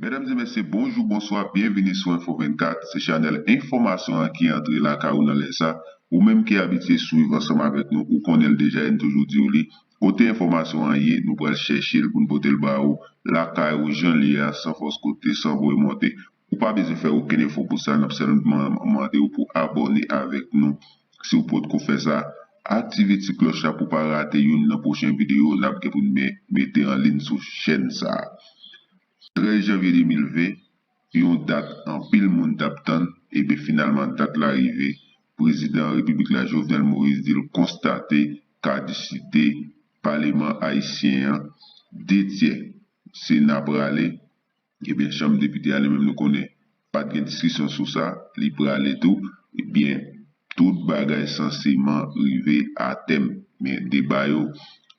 Mesdames et messieurs, bonjour, bonsoir, bienvenue sur Info 24. C'est Chanel Information qui entre la carou dans les ça, ou même qui habite suivre ensemble avec nous, ou qu'on est déjà toujours dit, côté information nous pourrons chercher pour nous porter le baou, la carou, Jean Lia, sans force côté, sans vous remonter. Ou pas besoin de faire aucun info pour ça, nous seulement demander pour abonner avec nous. Si vous pouvez faire ça, activez la cloche pour ne pas rater une prochaine vidéo, là, pour nous mettre en ligne sur la chaîne ça. 13 janvier 2020, une date en pile monde d'aptan, et bien finalement, date l'arrivée, président de la République la Jovenel Moïse dit constater caducité Parlement haïtien, détient Sénat bralé, et bien Chambre député elle-même nous connaît, pas de discussion sur ça, li bralé tout, et bien tout bagage censément arrivé à thème, mais débat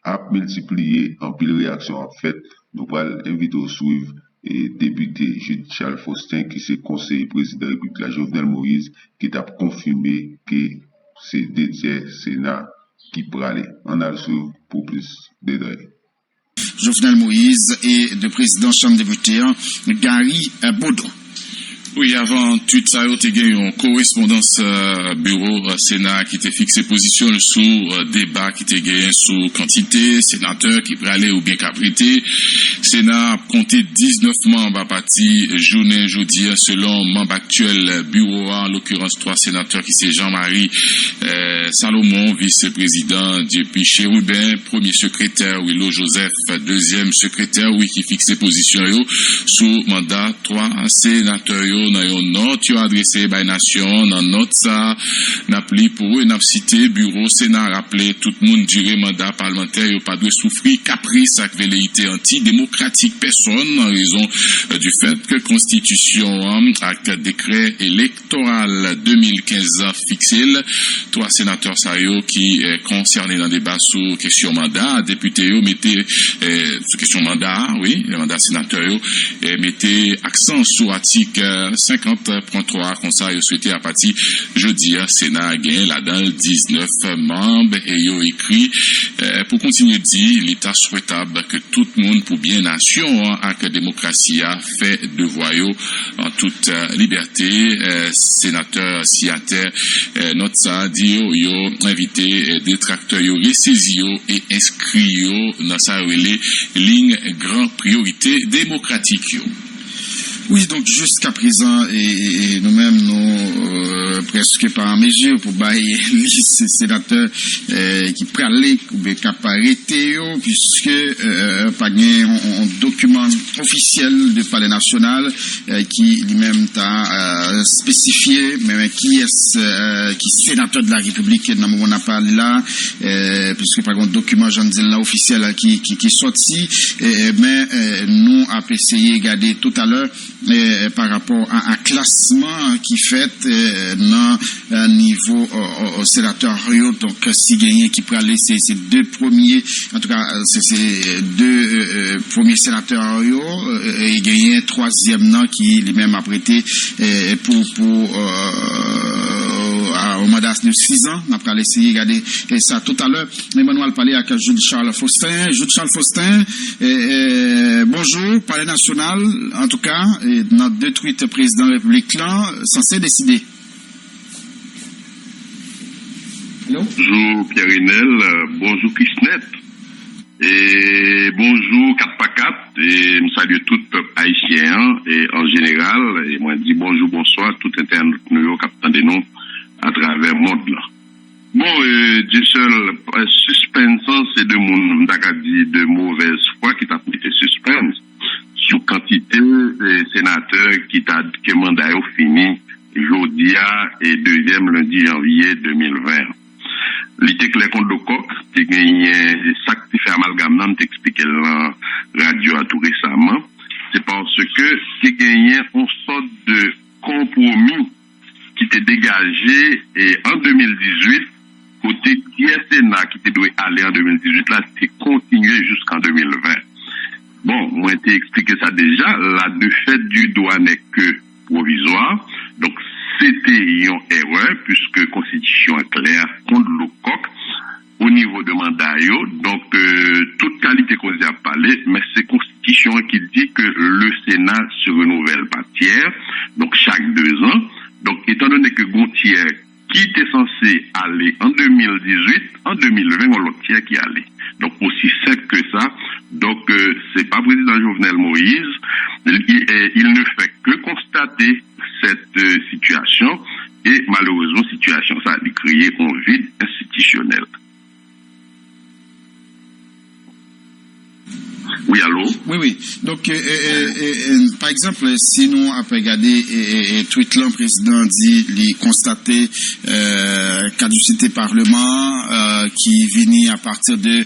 a multiplié en pile réaction en fait, nous allons inviter au suivre et député Jude Charles Faustin qui c'est conseiller président de la République la Jovenel Moïse qui a confirmé que c'est deux tiers Sénat qui pralait. On a le suivre pour plus de détails. Jovenel Moïse et le président Chambre des députés Gary Baudon. Oui, avant tout ça, il y a eu une correspondance bureau Sénat qui était fixé position sous débat qui était gagné sous quantité, sénateur qui pralait ou bien caprité. Sénat a compté 19 membres à partir journée jeudi selon membre actuel bureau, en l'occurrence 3 sénateurs qui c'est Jean-Marie Salomon, vice-président, depuis Chérubin, premier secrétaire Willow Joseph, deuxième secrétaire qui fixait position sous mandat 3 sénateurs. Dans une note adressée par la nation, dans note ça, n'a pris pour eux, n'a cité bureau Sénat rappelé tout le monde duré mandat parlementaire, il pas de souffrir caprice avec velléité antidémocratique personne en raison du fait que constitution avec décret électoral 2015 fixé 3 sénateurs sayo qui concernés dans le débat sous question mandat, député mettez sous question mandat, oui, le mandat sénateur mettez accent sur article 50.3 comme ça, il souhaité à partir jeudi, Sénat a gagné là-dedans 19 membres et il a écrit pour continuer de dire l'état souhaitable que tout le monde pour bien nation avec la démocratie a fait devoir en toute liberté. Sénateur Siater notre ça dit yo invité détracteurs yo ressaisi et inscrit dans sa relais ligne grand priorité démocratique. Oui, donc jusqu'à présent, et nous-mêmes, nous, presque par mesure pour bailler les sénateurs qui pralaient ou bien qui arrêté, puisque pas un document officiel du Palais national qui lui-même a spécifié, mais qui est qui sénateur de la République dans le moment où on a parlé là, puisque pas un document, j'en dis là, officiel qui est sorti, mais nous avons essayé de garder tout à l'heure par rapport à un classement qui fait dans un niveau sénateur donc si gagné qui peut aller c'est deux premiers en tout cas c'est deux premiers sénateurs et gagné troisième nom qui lui-même a prêté pour au mandat de 6 ans. On va essayer de regarder ça tout à l'heure. Emmanuel parlait avec Jude Charles Faustin. Jude Charles Faustin, bonjour, Palais national, en tout cas, notre 2 tweets président de la République là, censé décider. Hello? Bonjour Pierre-Renel, bonjour Chrisnet, et bonjour 4x4, et je salue tout le peuple haïtien, et en général, et moi je dis bonjour, bonsoir, tout internet nous qui nous à travers le monde là. Bon, du seul suspense, c'est de mauvaise foi qui t'a mis suspense sur quantité de sénateurs qui t'a que mandat fini jeudi et deuxième lundi janvier 2020. L'été clair contre le coq, qui gagné ça qui fait amalgame, non, t'expliquer la radio à tout récemment. C'est parce que qui gagné une sorte de compromis qui était dégagé et en 2018, côté Sénat qui était aller en 2018, là, c'est continué jusqu'en 2020. Bon, moi, j'ai expliqué ça déjà. La de fait du droit n'est que provisoire. Donc, c'était une erreur, puisque Constitution est claire contre le coq au niveau de mandat. Donc, toute qualité qu'on a parlé, mais c'est Constitution constitution qui dit que le Sénat se renouvelle par tiers, donc chaque 2 ans. Donc, étant donné que Gontier qui était censé aller en 2018, en 2020, on l'autre tiers qui allait. Donc, aussi simple que ça. Donc, c'est pas président Jovenel Moïse. Il ne fait que constater cette situation et malheureusement, situation ça a créé un vide institutionnel. Oui, allô? Oui. Donc, par exemple, si nous avons regardé tweet là, le président dit, il constater caducité parlement qui venait à partir de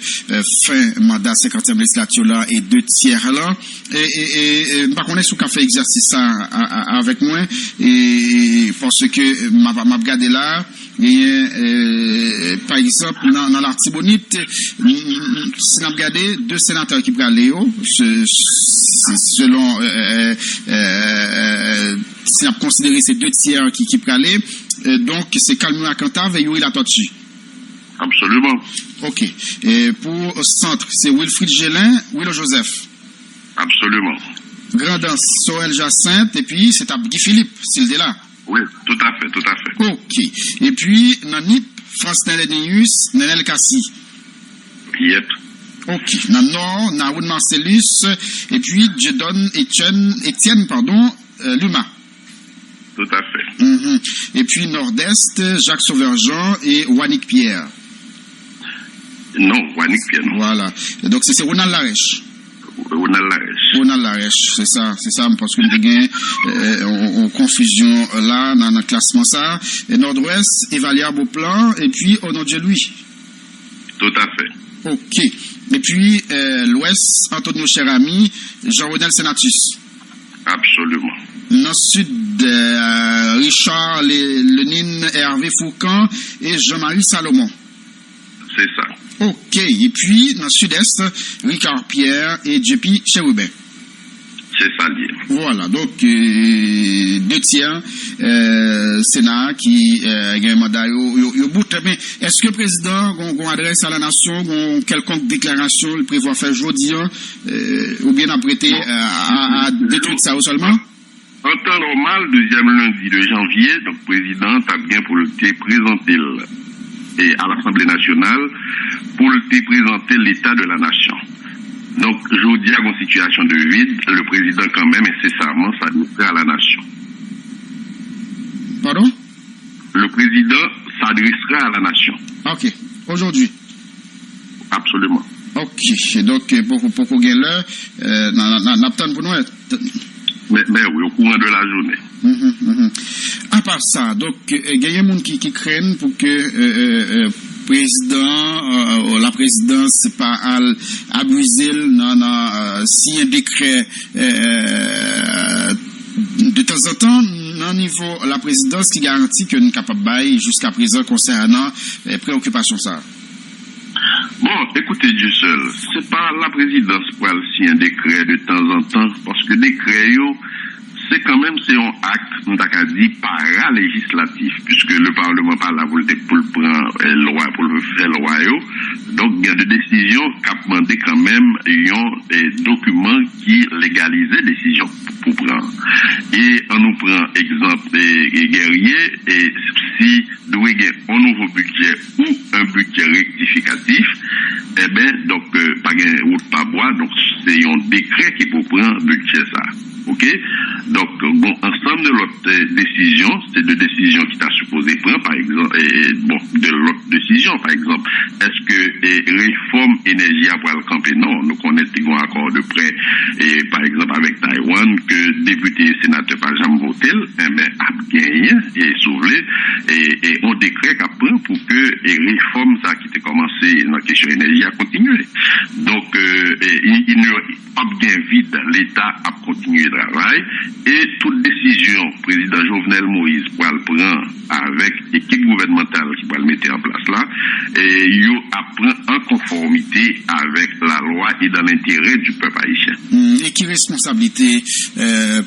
fin mandat 50e législature là et 2 tiers là. Et par contre, est-ce qu'on a fait exercice ça avec moi? Et parce que m'a regardé là, et, par exemple, dans l'artibonite, si on a regardé 2 sénateurs qui prennent Léo, selon, si on a considéré ces 2 tiers qui prennent donc c'est Calmou Akantave et Yuri Latotchi. Absolument. Ok. Et pour centre, c'est Wilfried Gélin, Willow Joseph. Absolument. Grandance, Sorel Jacinthe, et puis c'est Guy Philippe, s'il est là. Oui, tout à fait. Ok. Et puis, Nanip, France Nelenius, Nenel Kassi. Yep. Ok. Nord, Naoud Marcellus, et puis Jedon Etienne, Luma. Tout à fait. Et puis Nord-Est, Jacques Sauverjean et Wanik Pierre. Non, Wanik Pierre, non. Voilà. Et donc, c'est Ronald Larèche. Ronald Larèche, c'est ça, parce que nous avons une confusion là, dans le classement ça. Et Nord-Ouest, Evalia Beauplan, et puis au nom de Louis. Tout à fait. Ok. Et puis, l'Ouest, Antonio Cherami, Jean-Renel Senatus. Absolument. Dans le Sud, Richard Lénine, Hervé Foucan et Jean-Marie Salomon. C'est ça. Ok, et puis dans le Sud-Est, Ricard Pierre et JP Cherubin. C'est ça lié. Voilà, donc 2 tiers Sénat qui a un mandat au bout. Mais est-ce que le président on adresse à la nation, quelconque déclaration, il prévoit faire jeudi ou bien apprêter à détruire ça seulement? En temps normal, 2e lundi de janvier, donc le président a bien pour le présenter et à l'Assemblée nationale pour te présenter l'état de la nation. Donc, je dis à une situation de vide, le président quand même incessamment s'adressera à la nation. Pardon? Le président s'adressera à la nation. Ok. Aujourd'hui? Absolument. Ok. Et donc, pour qu'on gagne l'heure, n'attend pour nous. Mais oui, au courant de la journée. À part ça, donc, il y a des gens qui craignent pour que la présidence n'est pas abuser si un décret de temps en temps, au niveau de la présidence qui garantit que nous sommes capables de bailler jusqu'à présent concernant les préoccupations ça. Bon, écoutez Dieu seul, c'est pas la présidence pour signer un décret de temps en temps, parce que décret, c'est quand même un acte, on a dit, paralégislatif, puisque le Parlement pas là pour le prendre loi, pour le faire loi. Donc, il y a des décisions qui ont demandé quand même des documents qui légalisent les décisions pour prendre. Et on nous prend exemple des guerriers, et si nous avons un nouveau budget ou un budget rectificatif, eh bien, donc, pas de route pas bois, donc c'est un décret qui peut prendre budget ça. Ok? Donc, bon, ensemble de l'autre décision, c'est de décisions qui t'a supposé prendre, par exemple, de l'autre décision, par exemple, est-ce que réforme énergie à le camper? Non, nous connaissons un accord de prêt, et par exemple, avec Taïwan, que député et sénateur par jamais voté, mais a gagné, et soulevé, et on décret qu'après, pour que les réformes, ça, qui était commencé dans la question énergie, a continué. Donc, il n'y a pas bien vide, l'État a continué de travail, et toute décision, président Jovenel Moïse, pour le prendre avec l'équipe gouvernementale qui va le mettre en place là, et il apprend en conformité avec la loi et dans l'intérêt du peuple haïtien. Et qui responsabilité,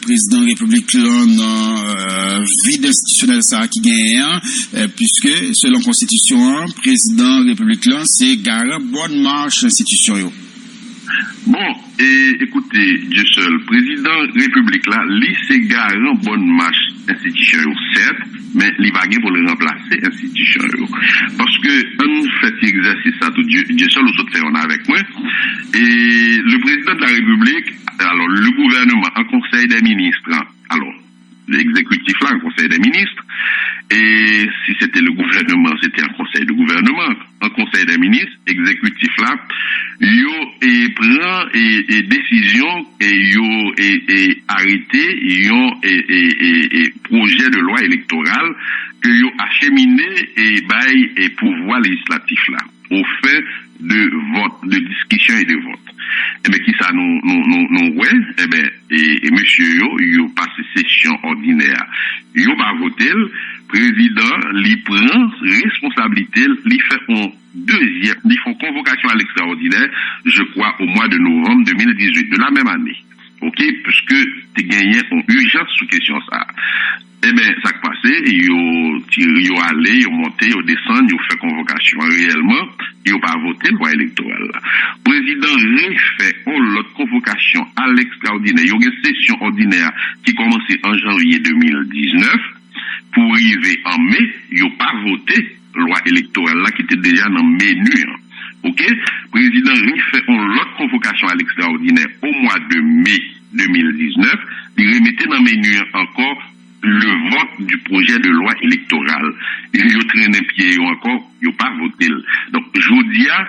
président République dans vide institutionnel ça qui gagne, puisque selon la Constitution, président République c'est garant bonne marche institution. Bon, et écoutez, Dieu seul, président République là, lui c'est garant bonne marche institution, certes, mais il va pour le remplacer institution. Parce que on fait exercice ça tout Dieu seul, aux autres on avec moi. Et le président de la République, alors le gouvernement en conseil des ministres, alors l'exécutif là en conseil des ministres, et si c'était le gouvernement, c'était un conseil de gouvernement, un conseil des ministres, exécutif là, yo et prend et décision et yo et arrêté yo et projet de loi électorale que yo acheminé et bail et pouvoir législatif là au fait de vote, de discussion et de vote. Eh bien, qui ça nous ouais, eh bien, et monsieur yo passé session ordinaire. Yo va voter, président, li prend responsabilité, li fait un deuxième, li font convocation à l'extraordinaire, je crois, au mois de novembre 2018, de la même année. Ok? Puisque t'es gagné en urgence sous question ça. Eh bien, ça qui passé, yo allé, yo monté, yo descend, yo fait convocation. Réellement, yo pas voté loi électorale. Président refait l'autre convocation à l'extraordinaire. Yo une session ordinaire qui commençait en janvier 2019 pour arriver en mai, yo pas voté loi électorale là qui était déjà dans le menu. Ok? Président refait l'autre convocation à l'extraordinaire au mois de mai 2019. Il remettait dans le menu encore le vote du projet de loi électorale. Il a traîné pied encore, il n'a pas voté. Donc, Jodia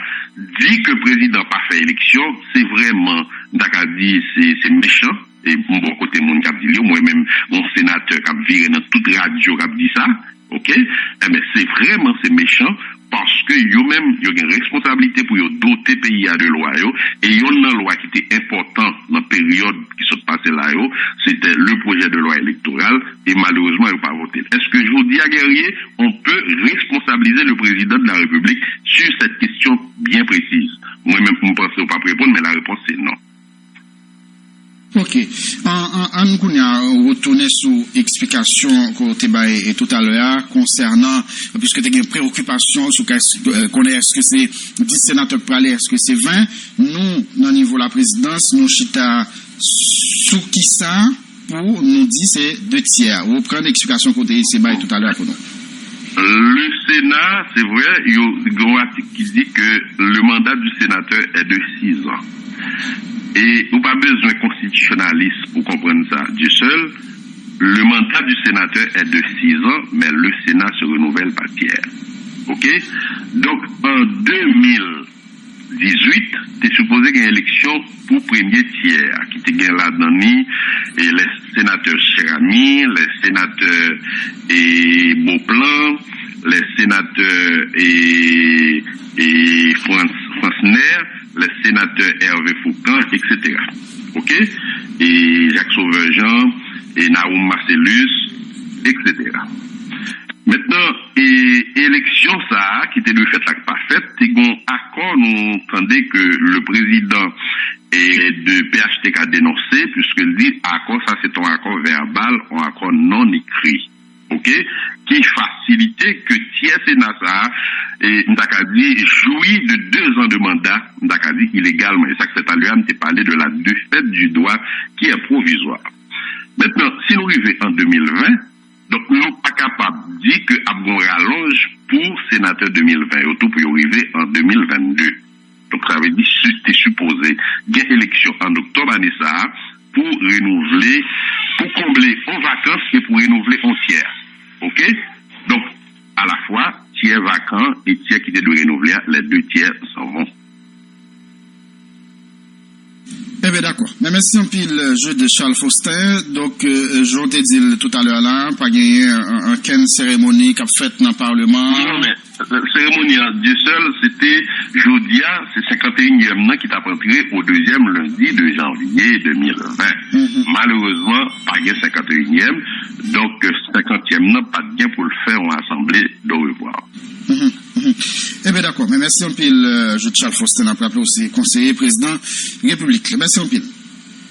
dit que le président n'a pas fait élection, c'est vraiment, d'accord, dit, c'est méchant. Et bon côté, mon cap dit, moi-même, mon sénateur qui a viré dans toute radio qui a dit ça, ok? Eh bien, c'est méchant. Parce que yo-même, yo une responsabilité pour yo doter pays de loi yo, et yo une loi qui était importante dans la période qui se passait là yo, c'était le projet de loi électorale, et malheureusement, il n'a pas voté. Est-ce que je vous dis à Guerrier, on peut responsabiliser le président de la République sur cette question bien précise? Moi-même, je ne pense pas répondre, mais la réponse c'est non. Ok. En nous retourner sous explication que tu as tout à l'heure concernant, puisque tu as une préoccupation sur est-ce que c'est 10 sénateurs pour aller, est-ce que c'est 20? Nous, dans niveau de la présidence, nous chita sous qui ça pour nous dire c'est 2 tiers. Vous prenez l'explication que tu as tout à l'heure pour nous. Le Sénat, c'est vrai, il y a un article qui dit que le mandat du sénateur est de 6 ans. Et on n'a pas besoin de constitutionnaliste pour comprendre ça. Dieu seul, le mandat du sénateur est de 6 ans, mais le Sénat se renouvelle par tiers. Ok? Donc, en 2018, tu es supposé qu'il y ait une élection pour premier tiers, qui te gagne là-dedans, et les sénateurs Cherami, les sénateurs et Beauplan, les sénateurs et Francner, les sénateurs Hervé Foucan, etc. Ok? Et Jacques Sauveur-Jean, et Naoum Marcellus, etc. Maintenant, élection ça, qui était de fait là pas faite, c'est qu'on accord, nous entendez que le président de PHTK a dénoncé, puisqu'il dit accord, ça c'est un accord verbal, un accord non écrit. Ok? Qui facilitait que tiers Sénat ça, et Ndakadi jouit de 2 ans de mandat, Ndakadi illégalement. Et ça que c'est à lui, on t'a parlé de la défaite du droit qui est provisoire. Maintenant, si nous arrivons en 2020, donc nous sommes pas capables de dire que Abgon rallonge pour sénateur 2020, autour pour y arriver en 2022. Donc ça veut dire que c'est supposé qu'il y ait élection en octobre année ça, pour renouveler, pour combler en vacances et pour renouveler en tiers. Ok? Donc, à la fois, tiers vacant et tiers qui était de renouveler, les 2 tiers s'en vont. Eh bien, d'accord. Mais merci un peu le jeu de Charles Faustin. Donc, je t'ai dit tout à l'heure là, pas gagné une cérémonie qu'a faite dans le Parlement. Non, mais la cérémonie Dieu seul, c'était Jodia, c'est 51e qui t'a rentré au 2e lundi de janvier 2020. Malheureusement, pas gagné 51e. Donc, 50e pas de gain pour le faire en assemblée de revoir. Eh bien, d'accord. Mais merci un peu le jeu de Charles Faustin, après aussi conseiller, président République. Merci un peu.